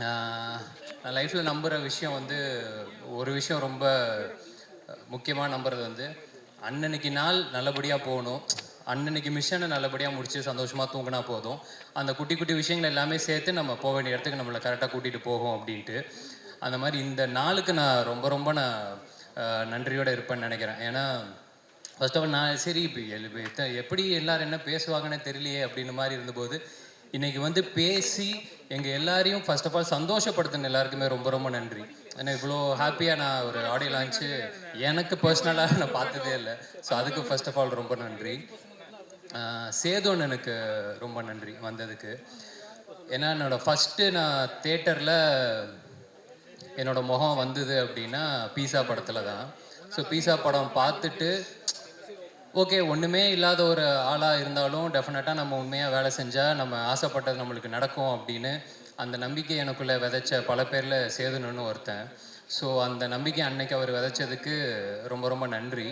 நான் லைஃப்பில் நம்புகிற விஷயம் வந்து ஒரு விஷயம் ரொம்ப முக்கியமாக நம்புறது வந்து அன்னன்னைக்கு நாள் நல்லபடியாக போகணும். அன்னன்னைக்கு மிஷனை நல்லபடியாக முடித்து சந்தோஷமாக தூங்கினா போதும். அந்த குட்டி குட்டி விஷயங்கள் எல்லாமே சேர்த்து நம்ம போக வேண்டிய இடத்துக்கு நம்மளை கரெக்டாக கூட்டிகிட்டு போகும் அப்படின்ட்டு. அந்த மாதிரி இந்த நாளுக்கு நான் ரொம்ப ரொம்ப நன்றியோடு இருப்பேன்னு நினைக்கிறேன். ஏன்னா ஃபர்ஸ்ட் ஆஃப் ஆல் நான் சரி இப்போ எப்படி எல்லாரும் என்ன பேசுவாங்கன்னு தெரியலையே அப்படின்னு மாதிரி இருந்தபோது இன்னைக்கு வந்து பேசி எங்கள் எல்லாரையும் ஃபர்ஸ்ட் ஆஃப் ஆல் சந்தோஷப்படுத்தின எல்லாருக்குமே ரொம்ப ரொம்ப நன்றி. ஏன்னா இவ்வளோ ஹாப்பியாக நான் ஒரு ஆடியோ லான்ச்சு எனக்கு பர்சனலாக நான் பார்த்ததே இல்லை. ஸோ அதுக்கு ஃபர்ஸ்ட் ஆஃப் ஆல் ரொம்ப நன்றி. சேதோன் எனக்கு ரொம்ப நன்றி வந்ததுக்கு. ஏன்னா என்னோடய ஃபஸ்ட்டு நான் தேட்டரில் என்னோடய முகம் வந்தது அப்படின்னா பீஸா படத்தில் தான். ஸோ பீஸா படம் பார்த்துட்டு ஓகே ஒன்றுமே இல்லாத ஒரு ஆளாக இருந்தாலும் டெஃபினட்டாக நம்ம உண்மையாக வேலை செஞ்சால் நம்ம ஆசைப்பட்டது நம்மளுக்கு நடக்கும் அப்படின்னு அந்த நம்பிக்கை எனக்குள்ளே விதைச்ச பல பேரில் சேதுன்னு ஒருத்தன். ஸோ அந்த நம்பிக்கை அன்னைக்கு அவர் விதைச்சதுக்கு ரொம்ப ரொம்ப நன்றி.